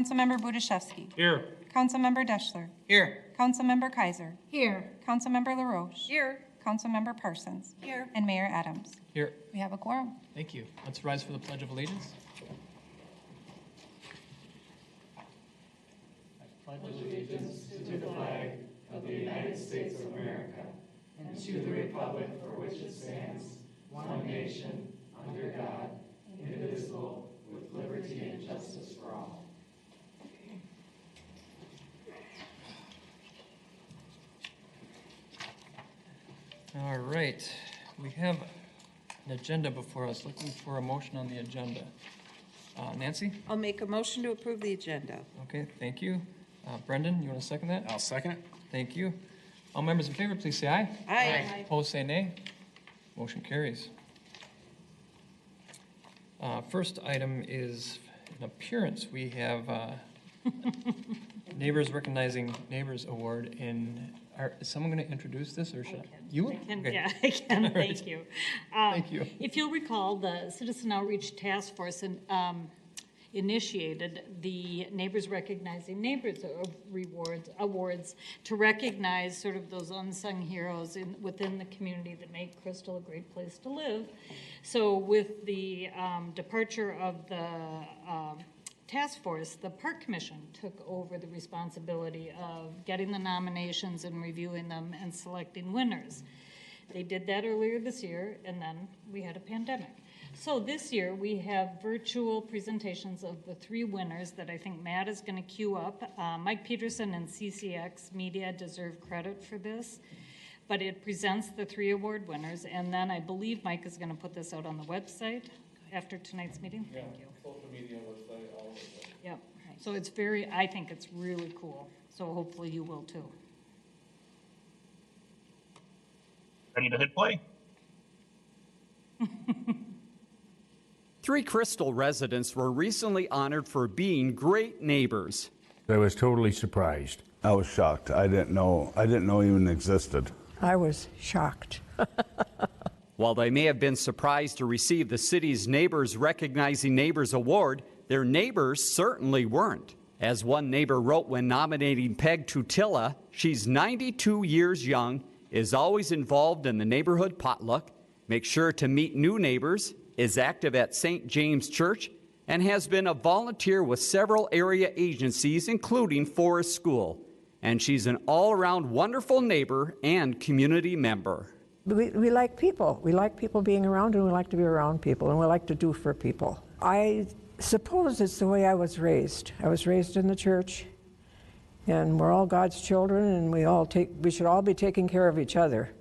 Councilmember Budaszewski. Here. Councilmember Deschler. Here. Councilmember Kaiser. Here. Councilmember LaRoche. Here. Councilmember Parsons. Here. And Mayor Adams. Here. We have a quorum. Thank you. Let's rise for the Pledge of Allegiance. I pledge allegiance to the flag of the United States of America and to the republic for which it stands, one nation, under God, indivisible, with liberty and justice for all. All right, we have an agenda before us. Looking for a motion on the agenda. Nancy? I'll make a motion to approve the agenda. Okay, thank you. Brendan, you want to second that? I'll second it. Thank you. All members in favor, please say aye. Aye. Opposed, say nay. Motion carries. First item is an appearance. We have Neighbors Recognizing Neighbors Award. Is someone going to introduce this, or should you? I can, Okay. yeah, I can. All right. Thank you. Thank you. If you'll recall, the Citizen Outreach Task Force initiated the Neighbors Recognizing Neighbors Awards to recognize sort of those unsung heroes within the community that make Crystal a great place to live. So with the departure of the task force, the Park Commission took over the responsibility of getting the nominations and reviewing them and selecting winners. They did that earlier this year, and then we had a pandemic. So this year we have virtual presentations of the three winners that I think Matt is going to queue up. Mike Peterson and CCX Media deserve credit for this, but it presents the three award winners, and then I believe Mike is going to put this out on the website after tonight's meeting. Yeah, Thank you. social media, website, all of it. Yep. So it's I think it's really cool. So hopefully you will too. Ready to hit play? Three Crystal residents were recently honored for being great neighbors. I was totally surprised. I was shocked. I didn't know even existed. I was shocked. While they may have been surprised to receive the city's Neighbors Recognizing Neighbors Award, their neighbors certainly weren't. As one neighbor wrote when nominating Peg Tutilla, she's 92 years young, is always involved in the neighborhood potluck, makes sure to meet new neighbors, is active at St. James Church, and has been a volunteer with several area agencies, including Forest School. And she's an all-around wonderful neighbor and community member. We like people. We like people being around, and we like to be around people, and we like to do for people. I suppose it's the way I was raised. I was raised in the church, and we're all God's children, and we should all be taking care of each other.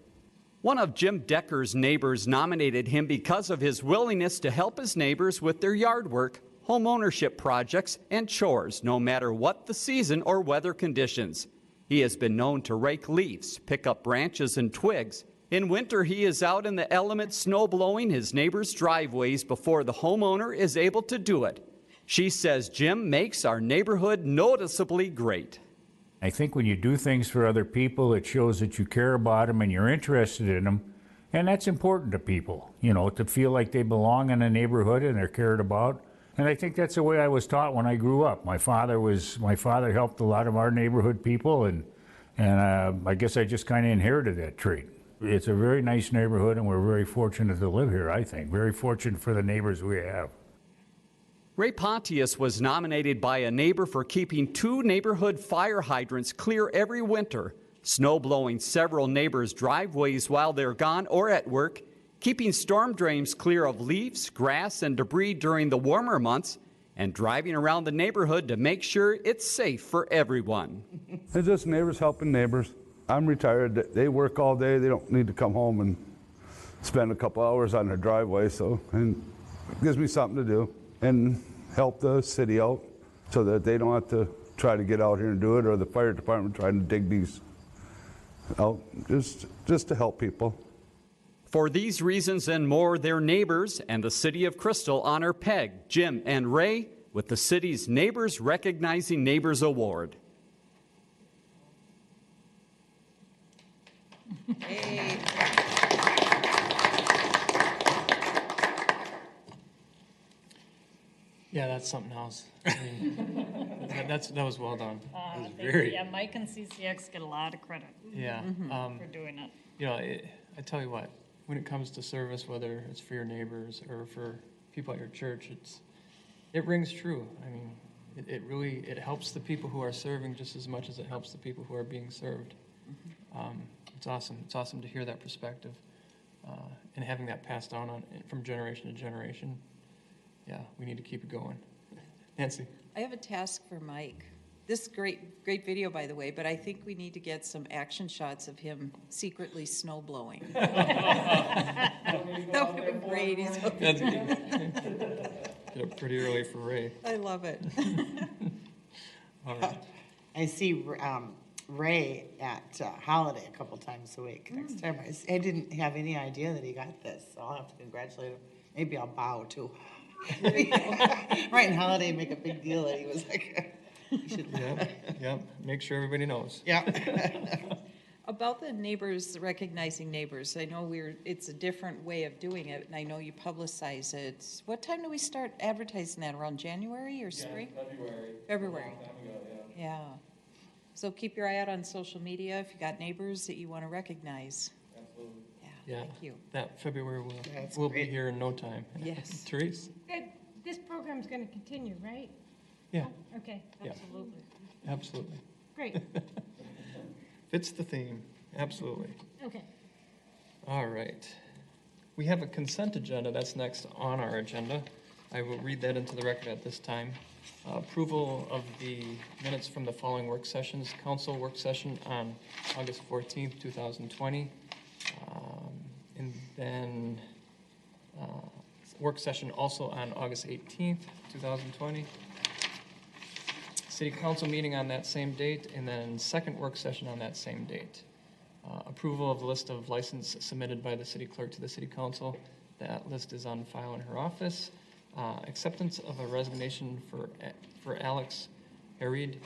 One of Jim Decker's neighbors nominated him because of his willingness to help his neighbors with their yard work, home ownership projects, and chores, no matter what the season or weather conditions. He has been known to rake leaves, pick up branches and twigs. In winter, he is out in the elements snow blowing his neighbors' driveways before the homeowner is able to do it. She says Jim makes our neighborhood noticeably great. I think when you do things for other people, it shows that you care about them and you're interested in them. And that's important to people, to feel like they belong in a neighborhood and they're cared about. And I think that's the way I was taught when I grew up. My father helped a lot of our neighborhood people, and I guess I just kind of inherited that trait. It's a very nice neighborhood, and we're very fortunate to live here, I think. Very fortunate for the neighbors we have. Ray Pontius was nominated by a neighbor for keeping 2 neighborhood fire hydrants clear every winter, snow blowing several neighbors' driveways while they're gone or at work, keeping storm drains clear of leaves, grass, and debris during the warmer months, and driving around the neighborhood to make sure it's safe for everyone. It's just neighbors helping neighbors. I'm retired. They work all day. They don't need to come home and spend a couple hours on their driveway, and it gives me something to do and help the city out so that they don't have to try to get out here and do it, or the fire department trying to dig these out, just to help people. For these reasons and more, their neighbors and the City of Crystal honor Peg, Jim, and Ray with the city's Neighbors Recognizing Neighbors Award. Hey. Yeah, that's something else. I mean, that was well done. It was They- very, Yeah, Mike and CCX get a lot of credit yeah. for doing it. You know, I tell you what, when it comes to service, whether it's for your neighbors or for people at your church, it rings true. I mean, it really helps the people who are serving just as much as it helps the people who are being served. It's awesome. It's awesome to hear that perspective and having that passed down from generation to generation. Yeah, we need to keep it going. Nancy? I have a task for Mike. This great video, by the way, but I think we need to get some action shots of him secretly snow blowing. That would be great. Get up pretty early for Ray. I love it. All right. I see Ray at Holiday a couple times a week. Next time, I didn't have any idea that he got this, so I'll have to congratulate him. Maybe I'll bow too. Right in Holiday, make a big deal that he was like. Yep. Make sure everybody knows. Yeah. About the neighbors, recognizing neighbors, I know it's a different way of doing it, and I know you publicize it. What time do we start advertising that? Around January or spring? February. Yeah. So keep your eye out on social media if you got neighbors that you want to recognize. Absolutely. Yeah, thank you. That February That's will be great. here in no time. Yes. Therese? This program's going to continue, right? Yeah, Okay, Yeah. Absolutely. absolutely. great. Fits the theme, absolutely. Okay. All right. We have a consent agenda that's next on our agenda. I will read that into the record at this time. Approval of the minutes from the following work sessions. Council work session on August 14th, 2020. And then work session also on August 18th, 2020. City council meeting on that same date, and then second work session on that same date. Approval of the list of license submitted by the city clerk to the city council. That list is on file in her office. Acceptance of a resignation for Alex Herreid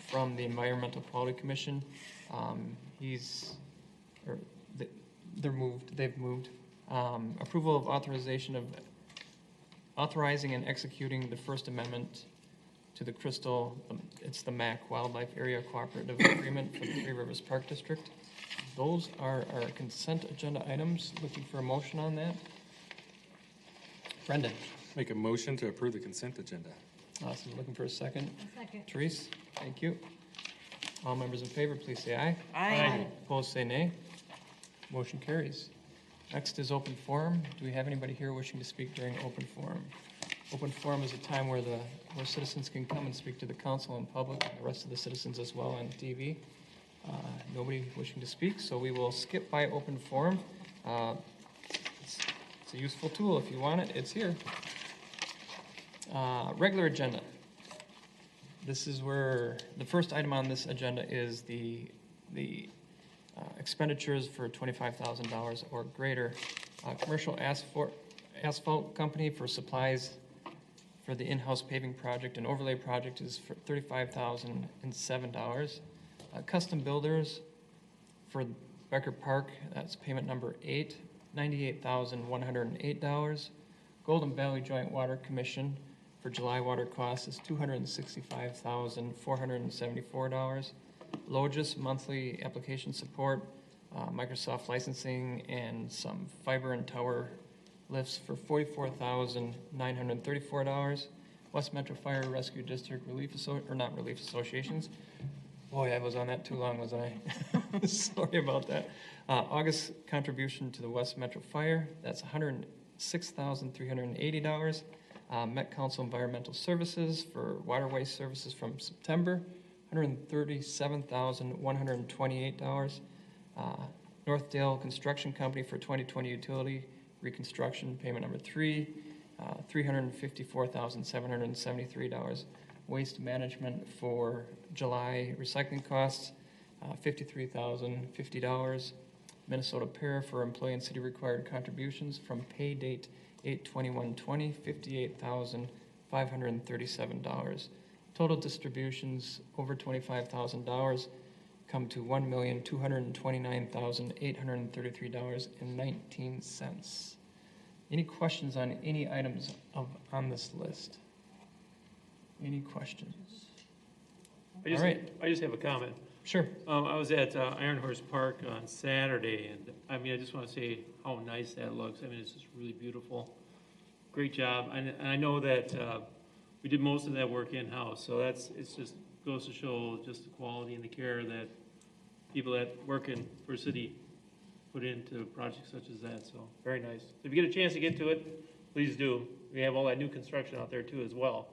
from the Environmental Quality Commission. They've moved. Approval of authorizing and executing the First Amendment to the it's the MAC, Wildlife Area Cooperative Agreement for the Three Rivers Park District. Those are our consent agenda items. Looking for a motion on that. Brendan. Make a motion to approve the consent agenda. Awesome. Looking for a second. Second. Therese, thank you. All members in favor, please say aye. Aye. Opposed, say nay. Motion carries. Next is open forum. Do we have anybody here wishing to speak during open forum? Open forum is a time where citizens can come and speak to the council in public, and the rest of the citizens as well on TV. Nobody wishing to speak, so we will skip by open forum. It's a useful tool. If you want it, it's here. Regular agenda. This is where the first item on this agenda is the expenditures for $25,000 or greater. Commercial asphalt company for supplies for the in-house paving project and overlay project is for $35,007. Custom builders for Becker Park, that's payment number 8, $98,108. Golden Valley Joint Water Commission for July water costs is $265,474. Logis monthly application support, Microsoft licensing, and some fiber and tower lifts for $44,934. West Metro Fire Rescue District not relief associations. Boy, I was on that too long, wasn't I? Sorry about that. August contribution to the West Metro Fire, that's $106,380. Met Council Environmental Services for water waste services from September, $137,128. Northdale Construction Company for 2020 utility reconstruction, payment number 3, $354,773. Waste management for July recycling costs, $53,050. Minnesota Pair for employee and city required contributions from pay date 8/21/20, $58,537. Total distributions over $25,000 come to $1,229,833.19. Any questions on any items on this list? Any questions? I just, All right. I just have a comment. Sure. I was at Iron Horse Park on Saturday, and I mean, I just want to say how nice that looks. I mean, it's just really beautiful. Great job. And I know that we did most of that work in-house, so it's just goes to show just the quality and the care that people that work in for city put into projects such as that. So very nice. If you get a chance to get to it, please do. We have all that new construction out there too as well.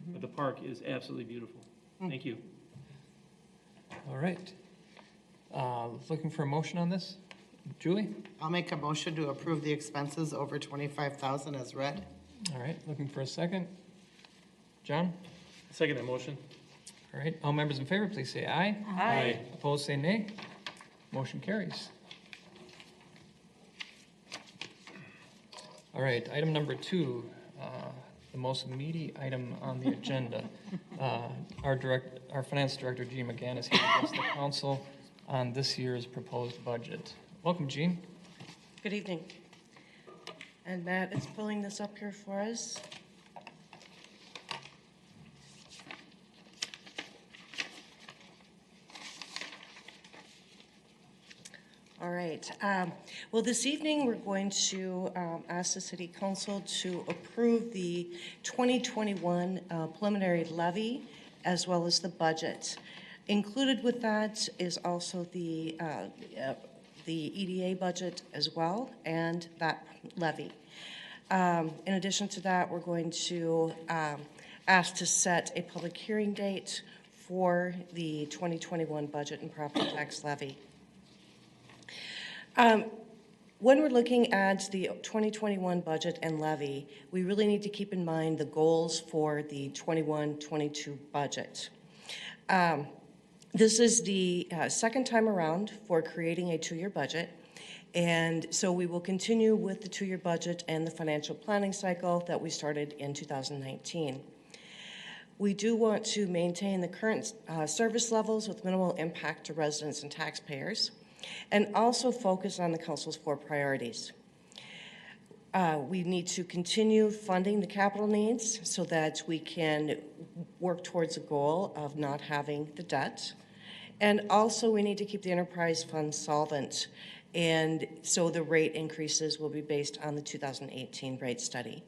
But the park is absolutely beautiful. Thank you. All right. Looking for a motion on this? Julie? I'll make a motion to approve the expenses over 25,000 as read. All right, looking for a second. John? Second that motion. All right, all members in favor, please say aye. Aye. Opposed, say nay. Motion carries. All right, item number 2, the most meaty item on the agenda. Our finance director, Jean McGann, is here to address the council on this year's proposed budget. Welcome, Jean. Good evening. And Matt is pulling this up here for us. All right. Well, this evening we're going to ask the City Council to approve the 2021 preliminary levy as well as the budget. Included with that is also the EDA budget as well and that levy. In addition to that, we're going to ask to set a public hearing date for the 2021 budget and property tax levy. When we're looking at the 2021 budget and levy, we really need to keep in mind the goals for the 21-22 budget. This is the second time around for creating a 2-year budget, and so we will continue with the 2-year budget and the financial planning cycle that we started in 2019. We do want to maintain the current service levels with minimal impact to residents and taxpayers, and also focus on the council's 4 priorities. We need to continue funding the capital needs so that we can work towards a goal of not having the debt. And also we need to keep the enterprise fund solvent, and so the rate increases will be based on the 2018 rate study.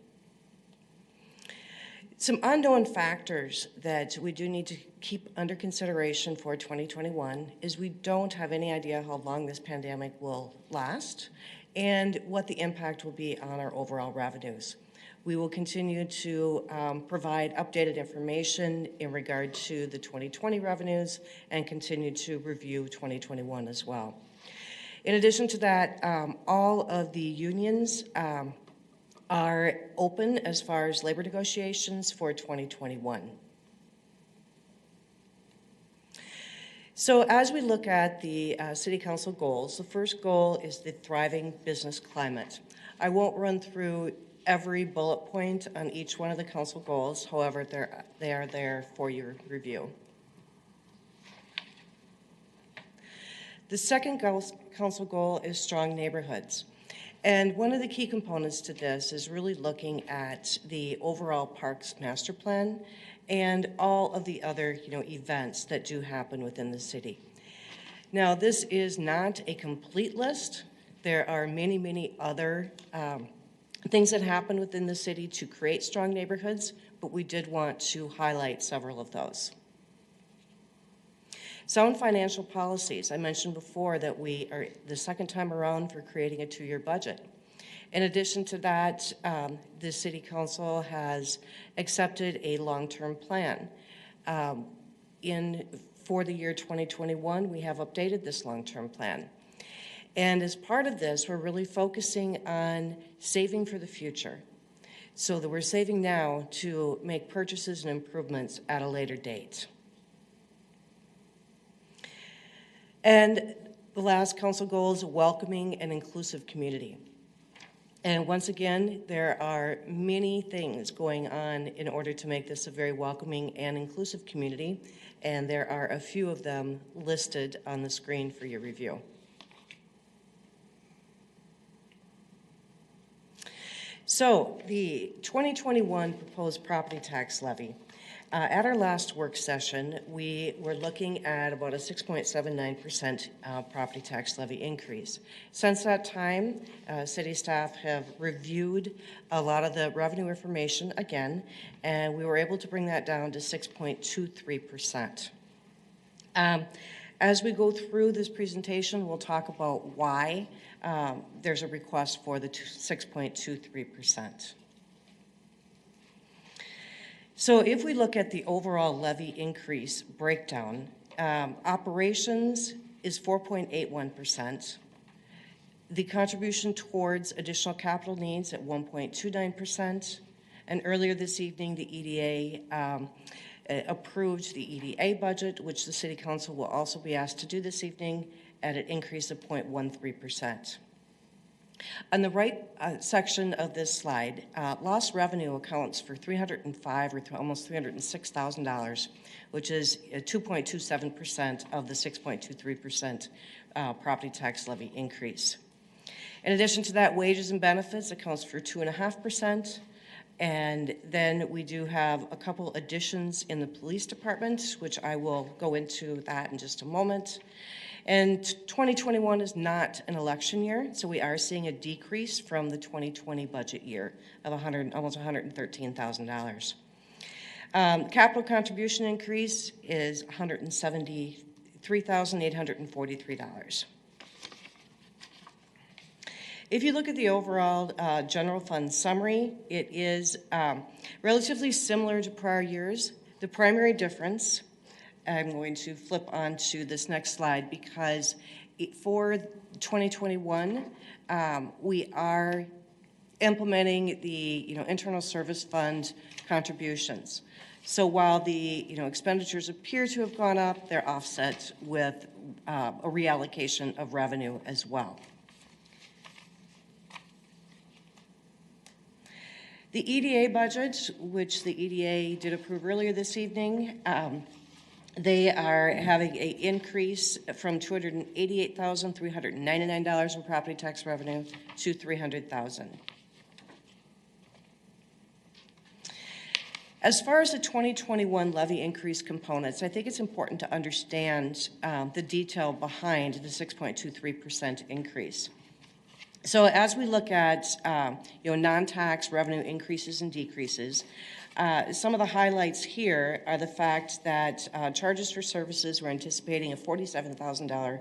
Some unknown factors that we do need to keep under consideration for 2021 is we don't have any idea how long this pandemic will last and what the impact will be on our overall revenues. We will continue to provide updated information in regard to the 2020 revenues and continue to review 2021 as well. In addition to that, all of the unions are open as far as labor negotiations for 2021. So as we look at the City Council goals, the first goal is the thriving business climate. I won't run through every bullet point on each one of the council goals, however, they are there for your review. The second council goal is strong neighborhoods. And one of the key components to this is really looking at the overall parks master plan and all of the other events that do happen within the city. Now, this is not a complete list. There are many, many other things that happen within the city to create strong neighborhoods, but we did want to highlight several of those. Sound financial policies. I mentioned before that we are the second time around for creating a 2-year budget. In addition to that, the City Council has accepted a long-term plan. For the year 2021, we have updated this long-term plan. And as part of this, we're really focusing on saving for the future, so that we're saving now to make purchases and improvements at a later date. And the last council goal is a welcoming and inclusive community. And once again, there are many things going on in order to make this a very welcoming and inclusive community, and there are a few of them listed on the screen for your review. So the 2021 proposed property tax levy. At our last work session, we were looking at about a 6.79% property tax levy increase. Since that time, city staff have reviewed a lot of the revenue information again, and we were able to bring that down to 6.23%. As we go through this presentation, we'll talk about why there's a request for the 6.23%. So if we look at the overall levy increase breakdown, operations is 4.81%. The contribution towards additional capital needs at 1.29%. And earlier this evening, the EDA approved the EDA budget, which the City Council will also be asked to do this evening at an increase of 0.13%. On the right section of this slide, lost revenue accounts for $305,000 or almost $306,000, which is 2.27% of the 6.23% property tax levy increase. In addition to that, wages and benefits accounts for 2.5%. And then we do have a couple additions in the police department, which I will go into that in just a moment. And 2021 is not an election year, so we are seeing a decrease from the 2020 budget year of almost $113,000. Capital contribution increase is $173,843. If you look at the overall general fund summary, it is relatively similar to prior years. The primary difference, I'm going to flip on to this next slide because for 2021, we are implementing the internal service fund contributions. So while the expenditures appear to have gone up, they're offset with a reallocation of revenue as well. The EDA budget, which the EDA did approve earlier this evening, they are having an increase from $288,399 in property tax revenue to $300,000. As far as the 2021 levy increase components, I think it's important to understand the detail behind the 6.23% increase. So as we look at non-tax revenue increases and decreases, some of the highlights here are the fact that charges for services, we're anticipating a $47,000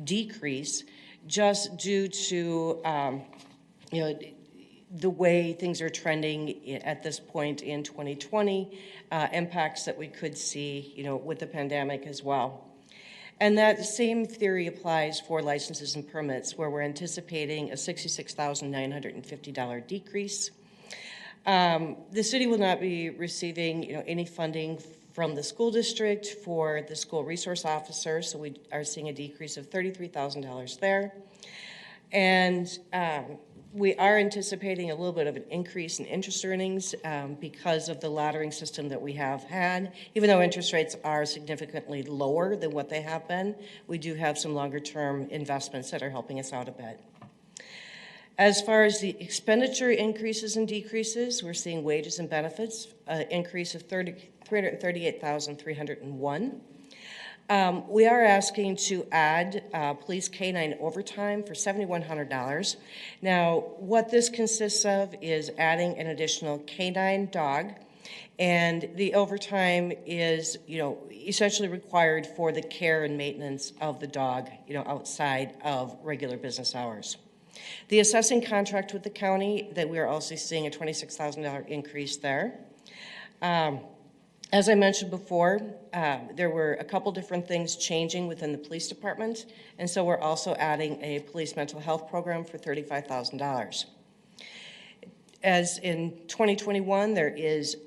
decrease just due to the way things are trending at this point in 2020, impacts that we could see with the pandemic as well. And that same theory applies for licenses and permits, where we're anticipating a $66,950 decrease. The city will not be receiving any funding from the school district for the school resource officer, so we are seeing a decrease of $33,000 there. And we are anticipating a little bit of an increase in interest earnings because of the laddering system that we have had. Even though interest rates are significantly lower than what they have been, we do have some longer-term investments that are helping us out a bit. As far as the expenditure increases and decreases, we're seeing wages and benefits, an increase of $338,301. We are asking to add police canine overtime for $7,100. Now, what this consists of is adding an additional canine dog, and the overtime is, essentially required for the care and maintenance of the dog, outside of regular business hours. The assessing contract with the county, that we are also seeing a $26,000 increase there. As I mentioned before, there were a couple different things changing within the police department, and so we're also adding a police mental health program for $35,000. As in 2021, there is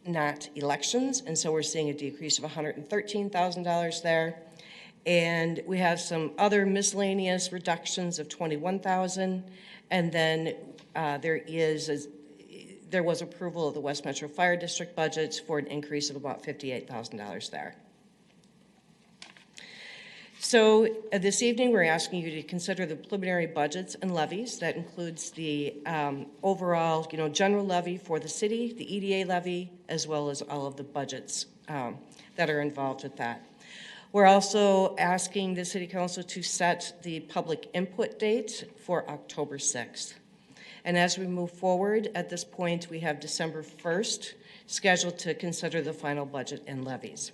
not elections, and so we're seeing a decrease of $113,000 there. And we have some other miscellaneous reductions of $21,000, and then there was approval of the West Metro Fire District budgets for an increase of about $58,000 there. So this evening, we're asking you to consider the preliminary budgets and levies. That includes the overall, general levy for the city, the EDA levy, as well as all of the budgets that are involved with that. We're also asking the City Council to set the public input date for October 6th. And as we move forward, at this point, we have December 1st scheduled to consider the final budget and levies.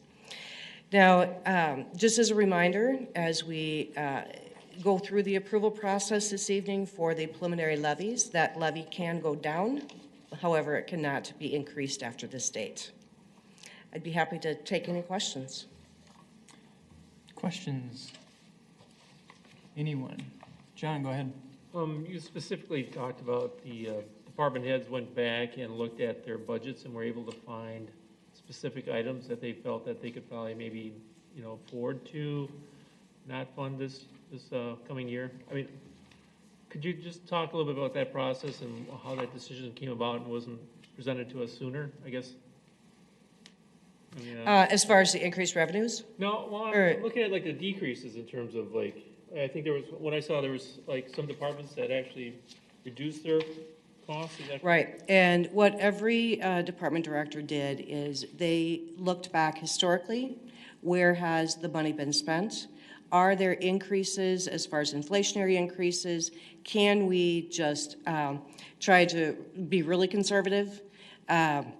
Now, just as a reminder, as we go through the approval process this evening for the preliminary levies, that levy can go down. However, it cannot be increased after this date. I'd be happy to take any questions. Questions? Anyone? John, go ahead. You specifically talked about the department heads went back and looked at their budgets and were able to find specific items that they felt that they could probably maybe, afford to not fund this coming year. I mean, could you just talk a little bit about that process and how that decision came about and wasn't presented to us sooner, I guess? I mean, As far as the increased revenues? no, well, I'm looking at like the decreases in terms of like, I think when I saw there was like some departments that actually reduced their costs. Is that Right, and what every department director did is they looked back historically, where has the money been spent? Are there increases as far as inflationary increases? Can we just try to be really conservative and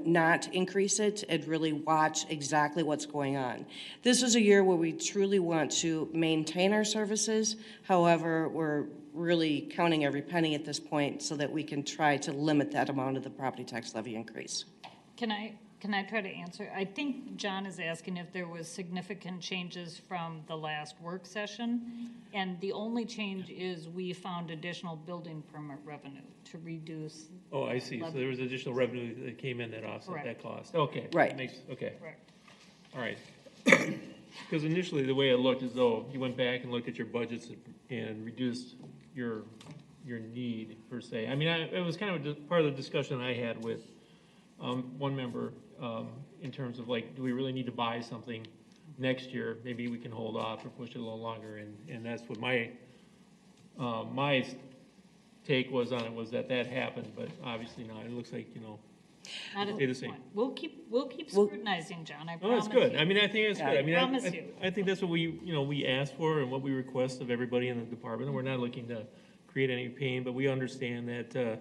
not increase it and really watch exactly what's going on? This is a year where we truly want to maintain our services. However, we're really counting every penny at this point so that we can try to limit that amount of the property tax levy increase. Can I try to answer? I think John is asking if there was significant changes from the last work session. And the only change is we found additional building permit revenue to reduce. Oh, I see. So there was additional revenue that came in that offset Correct. that cost. Okay. Right. Okay. Correct. All right. Because initially the way it looked as though you went back and looked at your budgets and reduced your need per se. I mean, it was kind of part of the discussion I had with one member in terms of like, do we really need to buy something next year? Maybe we can hold off or push it a little longer. And that's what my take was on it, was that happened, but obviously not. It looks like, Not at stay the this same. point. We'll keep scrutinizing, John, I Oh, promise that's good. you. I mean, I think it's good. I mean, Promise you. I think that's what we ask for and what we request of everybody in the department. And we're not looking to create any pain, but we understand that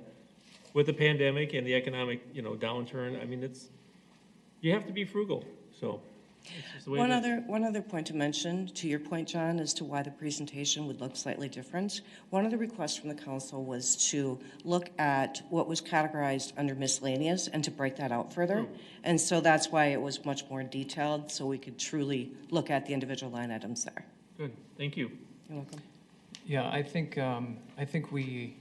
with the pandemic and the economic, downturn, I mean, you have to be frugal. So it's just the way it is. One other point to mention, to your point, John, as to why the presentation would look slightly different. One of the requests from the council was to look at what was categorized under miscellaneous and to break that out further. And so that's why it was much more detailed, so we could truly look at the individual line items there. Good. Thank you. You're welcome. Yeah, I think we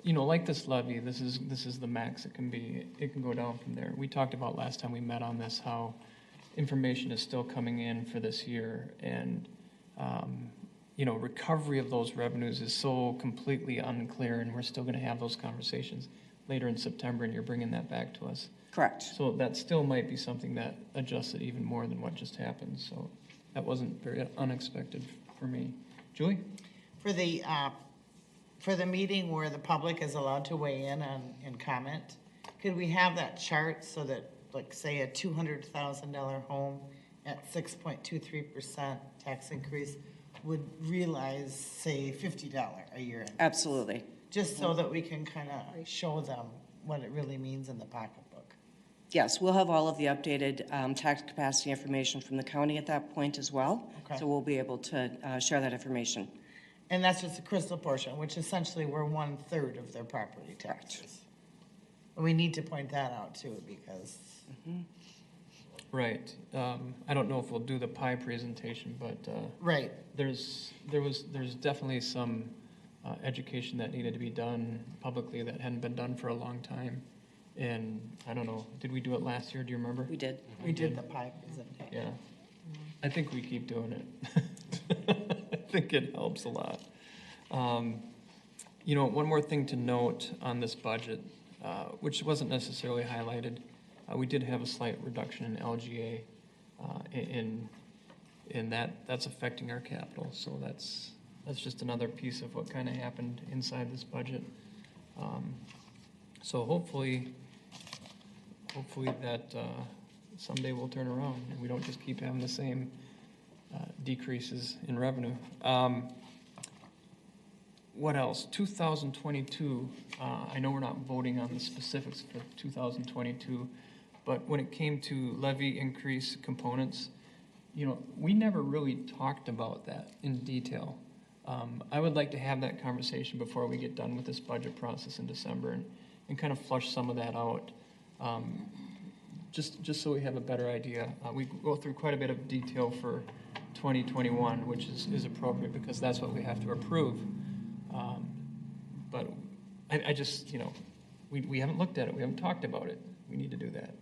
like this levy, this is the max it can be. It can go down from there. We talked about last time we met on this, how information is still coming in for this year, and recovery of those revenues is so completely unclear, and we're still going to have those conversations later in September, and you're bringing that back to us. Correct. So that still might be something that adjusted even more than what just happened. So that wasn't very unexpected for me. Julie? For the meeting where the public is allowed to weigh in and comment, could we have that chart so that, like, say, a $200,000 home at 6.23% tax increase would realize, say, $50 a year? Absolutely. Just so that we can kind of show them what it really means in the pocketbook. Yes, we'll have all of the updated tax capacity information from the county at that point as well. Okay. So we'll be able to share that information. And that's just the crystal portion, which essentially we're 1/3 of their property taxes. We need to point that out too, because. Right. I don't know if we'll do the pie presentation, but Right. there's definitely some education that needed to be done publicly that hadn't been done for a long time. And I don't know, did we do it last year? Do you remember? We did. We did the pie presentation. Yeah. I think we keep doing it. I think it helps a lot. One more thing to note on this budget, which wasn't necessarily highlighted, we did have a slight reduction in LGA and that's affecting our capital. So that's just another piece of what kind of happened inside this budget. So hopefully that someday we'll turn around and we don't just keep having the same decreases in revenue. What else? 2022, I know we're not voting on the specifics for 2022, but when it came to levy increase components, we never really talked about that in detail. I would like to have that conversation before we get done with this budget process in December and kind of flush some of that out, just so we have a better idea. We go through quite a bit of detail for 2021, which is appropriate because that's what we have to approve. But I just, we haven't looked at it. We haven't talked about it. We need to do that.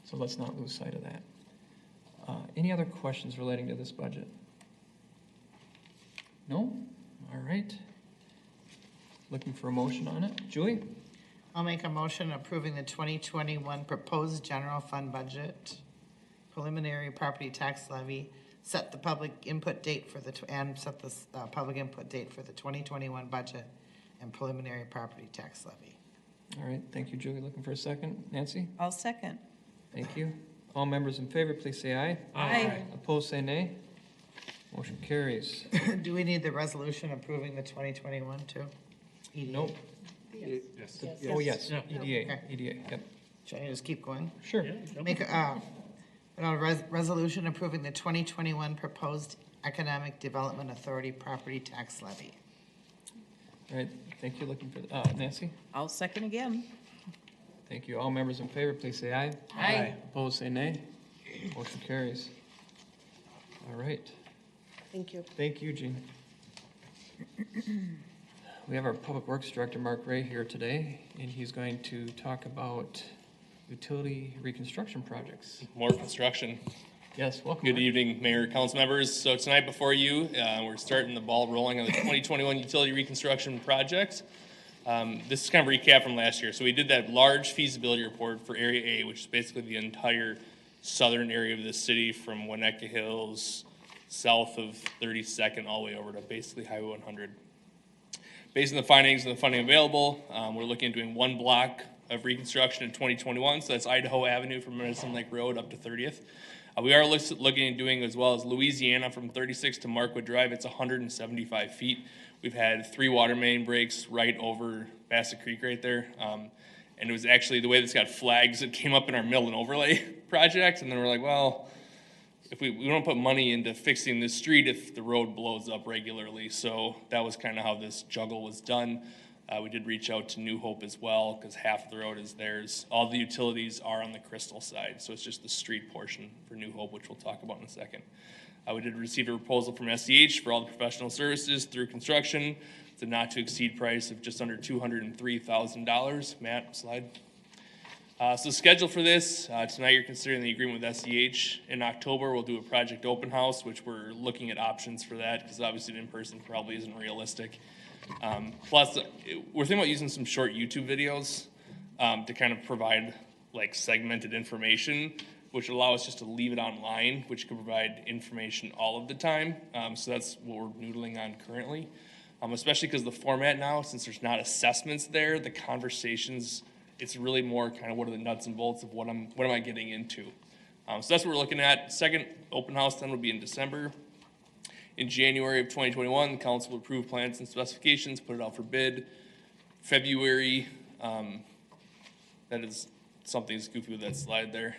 So let's not lose sight of that. Any other questions relating to this budget? No? All right. Looking for a motion on it. Julie? I'll make a motion approving the 2021 proposed general fund budget, preliminary property tax levy, set the public input date for the 2021 budget and preliminary property tax levy. All right. Thank you, Julie. Looking for a second. Nancy? I'll second. Thank you. All members in favor, please say aye. Aye. Opposed, say nay. Motion carries. Do we need the resolution approving the 2021 too? EDA? Nope. Yes. Oh, yes. Yeah. EDA. Okay. EDA. Yep. Should I just keep going? Sure. Make a resolution approving the 2021 proposed Economic Development Authority property tax levy. All right. Thank you. Looking for Nancy? I'll second again. Thank you. All members in favor, please say aye. Aye. Opposed, say nay. Motion carries. All right. Thank you. Thank you, Jean. We have our Public Works Director, Mark Ray, here today, and he's going to talk about utility reconstruction projects. More construction. Yes, welcome. Good Mark. evening, Mayor, council members. So tonight before you, we're starting the ball rolling on the 2021 utility reconstruction project. This is kind of a recap from last year. So we did that large feasibility report for Area A, which is basically the entire southern area of the city from Winnetka Hills, south of 32nd, all the way over to basically Highway 100. Based on the findings and the funding available, we're looking at doing one block of reconstruction in 2021. So that's Idaho Avenue from Medicine Lake Road up to 30th. We are looking at doing as well as Louisiana from 36 to Markwood Drive. It's 175 feet. We've had 3 water main breaks right over Bassett Creek right there. And it was actually the way this got flags, it came up in our mill and overlay project. And then we're like, well, if we don't put money into fixing this street if the road blows up regularly. So that was kind of how this juggle was done. We did reach out to New Hope as well because half of the road is theirs. All the utilities are on the Crystal side, so it's just the street portion for New Hope, which we'll talk about in a second. We did receive a proposal from SEH for all the professional services through construction. It's a not to exceed price of just under $203,000. Matt, slide. So schedule for this, tonight you're considering the agreement with SEH. In October, we'll do a project open house, which we're looking at options for that because obviously an in-person probably isn't realistic. Plus, we're thinking about using some short YouTube videos to kind of provide like segmented information, which will allow us just to leave it online, which can provide information all of the time. So that's what we're noodling on currently, especially because the format now, since there's not assessments there, the conversations, it's really more kind of what are the nuts and bolts of what am I getting into. So that's what we're looking at. Second open house then will be in December. In January of 2021, the council will approve plans and specifications, put it out for bid. February, that is something that's goofy with that slide there.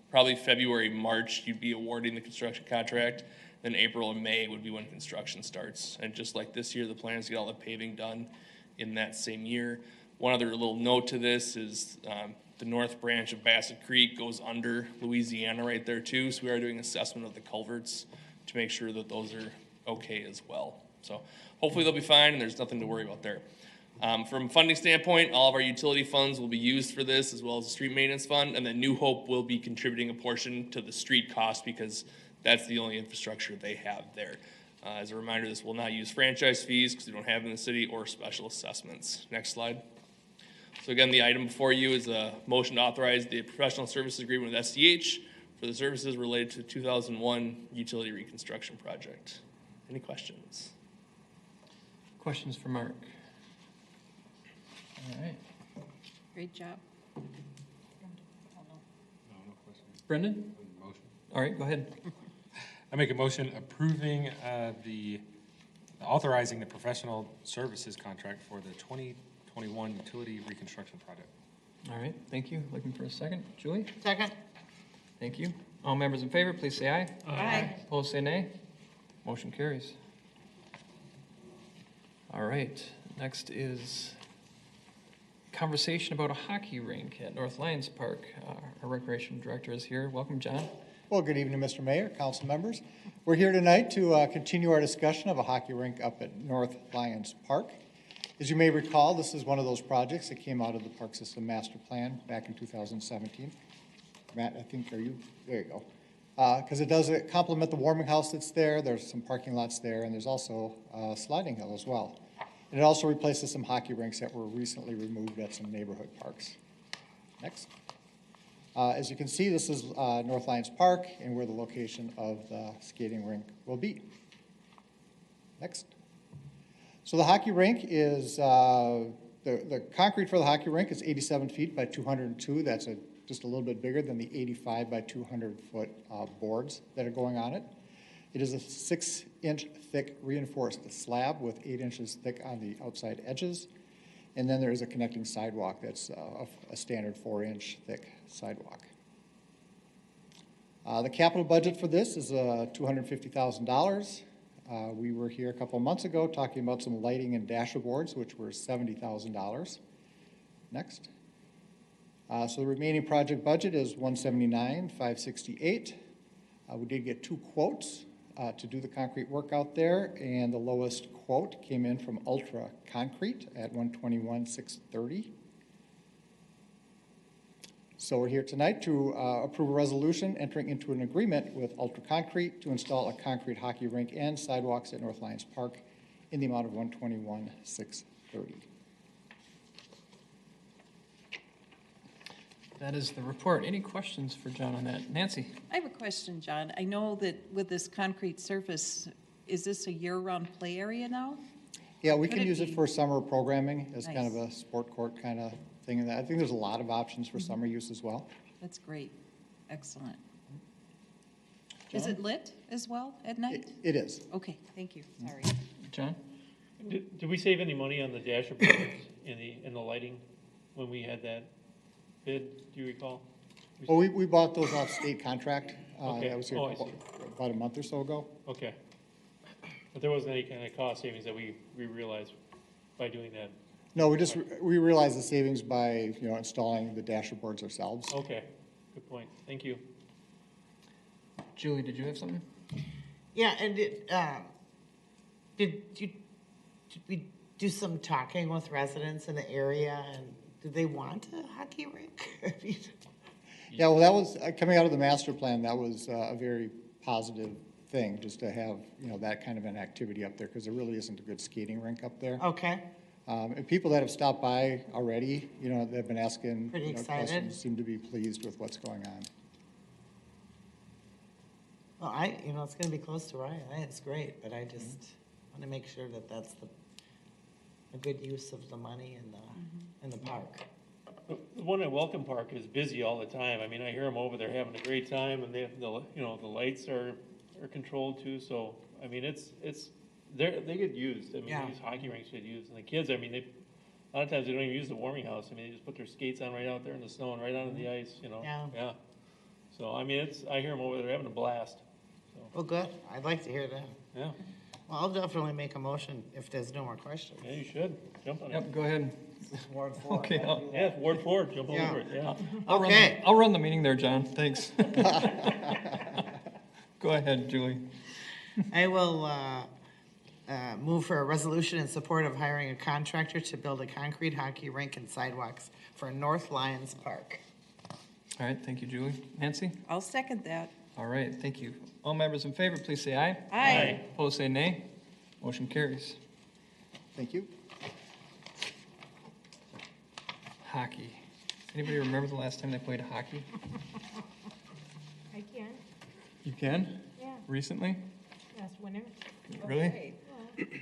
Probably February, March, you'd be awarding the construction contract. Then April and May would be when construction starts. And just like this year, the plan is to get all the paving done in that same year. One other little note to this is the north branch of Bassett Creek goes under Louisiana right there too. So we are doing assessment of the culverts to make sure that those are okay as well. So hopefully they'll be fine and there's nothing to worry about there. From a funding standpoint, all of our utility funds will be used for this as well as the street maintenance fund, and then New Hope will be contributing a portion to the street cost because that's the only infrastructure they have there. As a reminder, this will not use franchise fees because we don't have them in the city or special assessments. Next slide. So again, the item before you is a motion to authorize the professional services agreement with SEH for the services related to the 2001 utility reconstruction project. Any questions? Questions for Mark? All right. Great job. Brendan? All right, go ahead. I make a motion approving authorizing the professional services contract for the 2021 utility reconstruction project. All right, thank you. Looking for a second. Julie? Second? Thank you. All members in favor, please say aye. Aye. Opposed, say nay. Motion carries. All right, next is conversation about a hockey rink at North Lions Park. Our recreation director is here. Welcome, John. Well, good evening, Mr. Mayor, council members. We're here tonight to continue our discussion of a hockey rink up at North Lions Park. As you may recall, this is one of those projects that came out of the Park System Master Plan back in 2017. Matt, I think, there you go. Because it does complement the warming house that's there. There's some parking lots there, and there's also a sliding hill as well. And it also replaces some hockey rinks that were recently removed at some neighborhood parks. Next. As you can see, this is North Lions Park and where the location of the skating rink will be. Next. So the hockey rink is, the concrete for the hockey rink is 87 feet by 202. That's just a little bit bigger than the 85 by 200 foot boards that are going on it. It is a 6-inch thick reinforced slab with 8 inches thick on the outside edges. And then there is a connecting sidewalk that's a standard 4-inch thick sidewalk. The capital budget for this is $250,000. We were here a couple of months ago talking about some lighting and dasher boards, which were $70,000. Next. So the remaining project budget is $179,568. We did get 2 quotes to do the concrete work out there, and the lowest quote came in from Ultra Concrete at $121,630. So we're here tonight to approve a resolution entering into an agreement with Ultra Concrete to install a concrete hockey rink and sidewalks at North Lions Park in the amount of $121,630. That is the report. Any questions for John on that? Nancy? I have a question, John. I know that with this concrete surface, is this a year-round play area now? Yeah, we Could can it use be? it for summer programming as kind of Nice. a sport court kind of thing. And I think there's a lot of options for summer use as well. That's great. Excellent. Is John? it lit as well at night? It is. Okay, thank you. Sorry. John? Did we save any money on the dasher boards in the lighting when we had that bid, do you recall? Well, we bought those off state contract. Okay. That was here Oh, I see. about a month or so ago. Okay. But there wasn't any kind of cost savings that we realized by doing that? No, we realized the savings by, installing the dasher boards ourselves. Okay, good point. Thank you. Julie, did you have something? Yeah, and did we do some talking with residents in the area, and do they want a hockey rink? Yeah, well, that was, coming out of the master plan, that was a very positive thing, just to have, that kind of an activity up there, because there really isn't a good skating rink up there. Okay, And people that have stopped by already, they've been asking Pretty excited. questions, seem to be pleased with what's going on. well, it's gonna be close to Ryan, it's great, but I just want to make sure that that's a good use of the money in the park. The one at Welcome Park is busy all the time. I mean, I hear them over there having a great time, and the lights are controlled too, so, I mean, they get used. I mean, Yeah. these hockey rinks get used, and the kids, I mean, a lot of times they don't even use the warming house. I mean, they just put their skates on right out there in the snow and right onto the ice, Yeah. Yeah. So, I mean, I hear them over there having a blast, Well, good, I'd like to hear that. yeah. Well, I'll definitely make a motion if there's no more questions. Yeah, you should. Jump on it. Yep, go ahead. Okay, Yeah, Ward 4, jump Yeah. over it, yeah. I'll run the meeting there, John. Thanks. Go ahead, Julie. I will move for a resolution in support of hiring a contractor to build a concrete hockey rink and sidewalks for North Lions Park. All right, thank you, Julie. Nancy? I'll second that. All right, thank you. All members in favor, please say aye. Aye. Opposed, say nay. Motion carries. Thank you. Hockey. Anybody remember the last time they played hockey? I You can? Yeah, Recently? last winter. Really?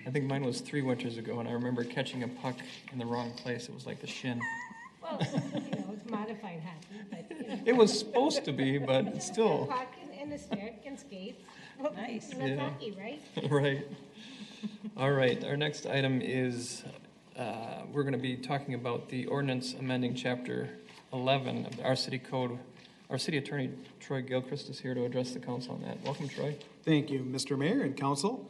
I think mine was 3 winters ago, and I remember catching a puck in the wrong place. It was like the shin. Well, it's modified hockey, but. It was supposed to be, but it's still. Puck and a stick and skates. Well, Nice. That's Yeah. hockey, right? Right. All right, our next item is, we're going to be talking about the ordinance amending Chapter 11 of our city code. Our city attorney, Troy Gilchrist, is here to address the council on that. Welcome, Troy. Thank you, Mr. Mayor and council.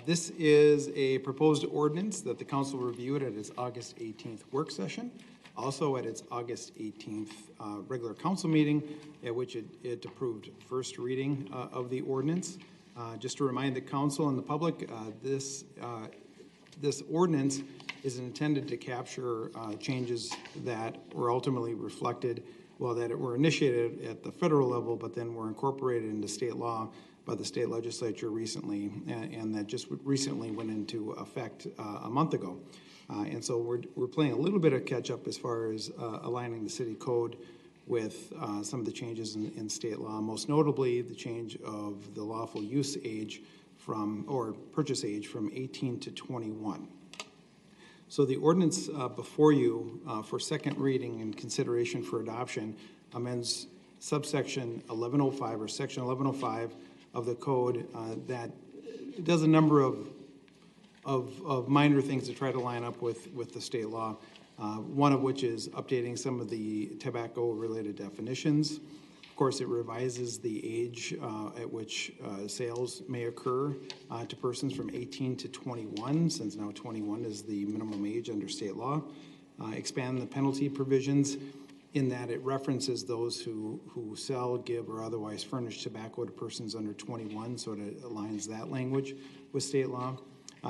This is a proposed ordinance that the council reviewed at its August 18th work session, also at its August 18th regular council meeting, at which it approved first reading of the ordinance. Just to remind the council and the public, this ordinance is intended to capture changes that were ultimately reflected, well, that were initiated at the federal level, but then were incorporated into state law by the state legislature recently, and that just recently went into effect a month ago. And so we're playing a little bit of catch up as far as aligning the city code with some of the changes in state law, most notably the change of the lawful use age or purchase age from 18 to 21. So the ordinance before you for second reading and consideration for adoption amends subsection 1105 or section 1105 of the code that does a number of minor things to try to line up with the state law. One of which is updating some of the tobacco-related definitions. Of course, it revises the age at which sales may occur to persons from 18 to 21, since now 21 is the minimum age under state law. Expand the penalty provisions in that it references those who sell, give, or otherwise furnish tobacco to persons under 21, so it aligns that language with state law.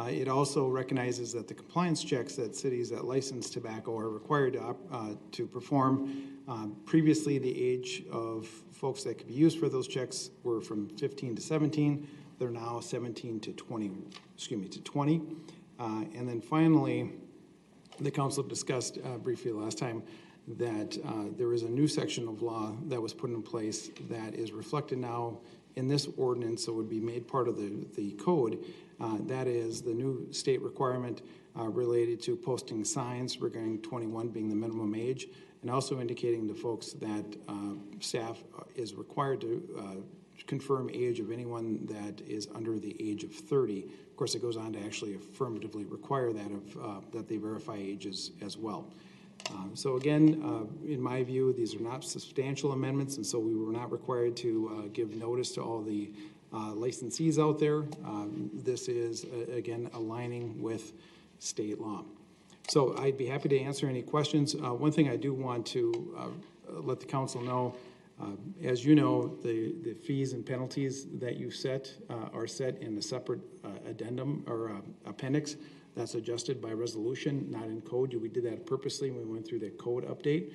It also recognizes that the compliance checks that cities that license tobacco are required to perform. Previously, the age of folks that could be used for those checks were from 15 to 17. They're now 17 to 20, to 20. And then finally, the council discussed briefly last time that there is a new section of law that was put in place that is reflected now in this ordinance, so would be made part of the code. That is the new state requirement related to posting signs regarding 21 being the minimum age, and also indicating to folks that staff is required to confirm age of anyone that is under the age of 30. Of course, it goes on to actually affirmatively require that they verify ages as well. So again, in my view, these are not substantial amendments, and so we were not required to give notice to all the licensees out there. This is, again, aligning with state law. So I'd be happy to answer any questions. One thing I do want to let the council know, as you know, the fees and penalties that you set are set in a separate addendum or appendix that's adjusted by resolution, not in code. We did that purposely when we went through the code update,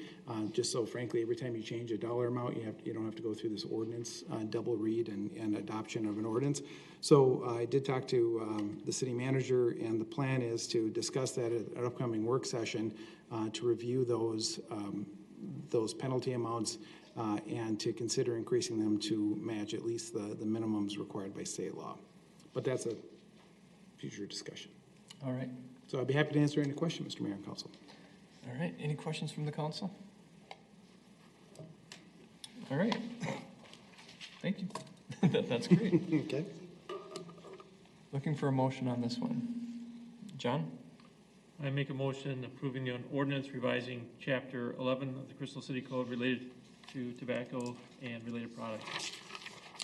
just so frankly, every time you change a dollar amount, you don't have to go through this ordinance double read and adoption of an ordinance. So I did talk to the city manager, and the plan is to discuss that at an upcoming work session to review those penalty amounts and to consider increasing them to match at least the minimums required by state law. But that's a future discussion. All right. So I'd be happy to answer any question, Mr. Mayor and Council. All right, any questions from the council? All right. Thank you. That's great. Okay. Looking for a motion on this one. John? I make a motion approving the ordinance revising Chapter 11 of the Crystal City Code related to tobacco and related products.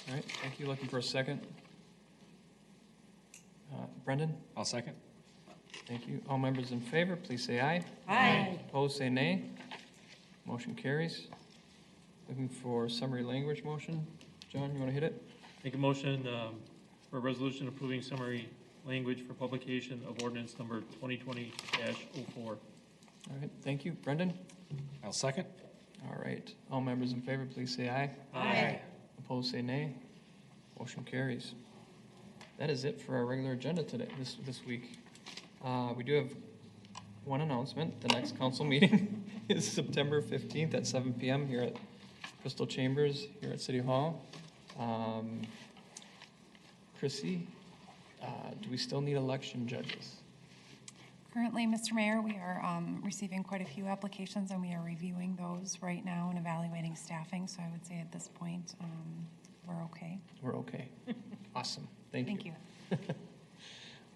All right, thank you. Looking for a second. Brendan? I'll second. Thank you. All members in favor, please say aye. Aye. Opposed, say nay. Motion carries. Looking for summary language motion. John, you want to hit it? Make a motion for a resolution approving summary language for publication of ordinance number 2020-04. All right, thank you. Brendan? I'll second. All right. All members in favor, please say aye. Aye. Opposed, say nay. Motion carries. That is it for our regular agenda today, this week. We do have one announcement. The next council meeting is September 15th at 7 p.m. here at Crystal Chambers here at City Hall. Chrissy, do we still need election judges? Currently, Mr. Mayor, we are receiving quite a few applications, and we are reviewing those right now and evaluating staffing. So I would say at this point, we're okay. We're okay. Awesome. Thank you. Thank you.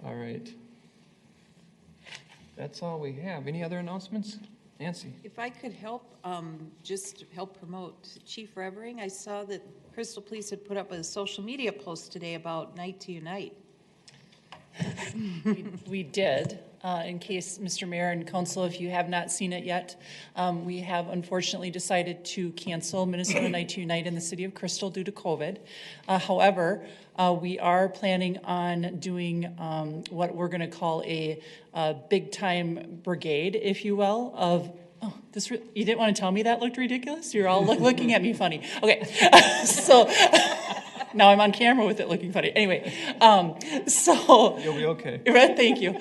All right. That's all we have. Any other announcements? Nancy? If I could help, just to help promote Chief Revering, I saw that Crystal Police had put up a social media post today about Night to Unite. We did. In case, Mr. Mayor and Council, if you have not seen it yet, we have unfortunately decided to cancel Minnesota Night to Unite in the city of Crystal due to COVID. However, we are planning on doing what we're going to call a big-time brigade, if you will, of you didn't want to tell me that looked ridiculous? You're all looking at me funny. Okay, so now I'm on camera with it looking funny. Anyway, so You'll be okay. Thank you.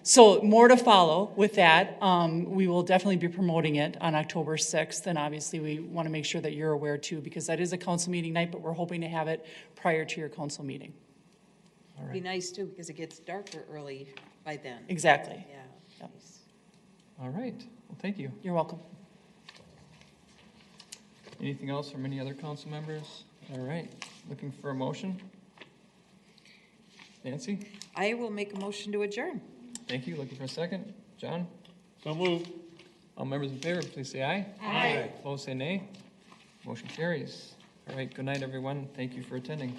So more to follow with that. We will definitely be promoting it on October 6th, and obviously we want to make sure that you're aware too, because that is a council meeting night, but we're hoping to have it prior to your council meeting. Be nice too, because it gets darker early by then. Exactly. Yeah. Yep. All right. Well, thank you. You're welcome. Anything else from any other council members? All right. Looking for a motion? Nancy? I will make a motion to adjourn. Thank you. Looking for a second? John? So moved. All members in favor, please say aye. Aye. Opposed, say nay. Motion carries. All right. Good night, everyone. Thank you for attending.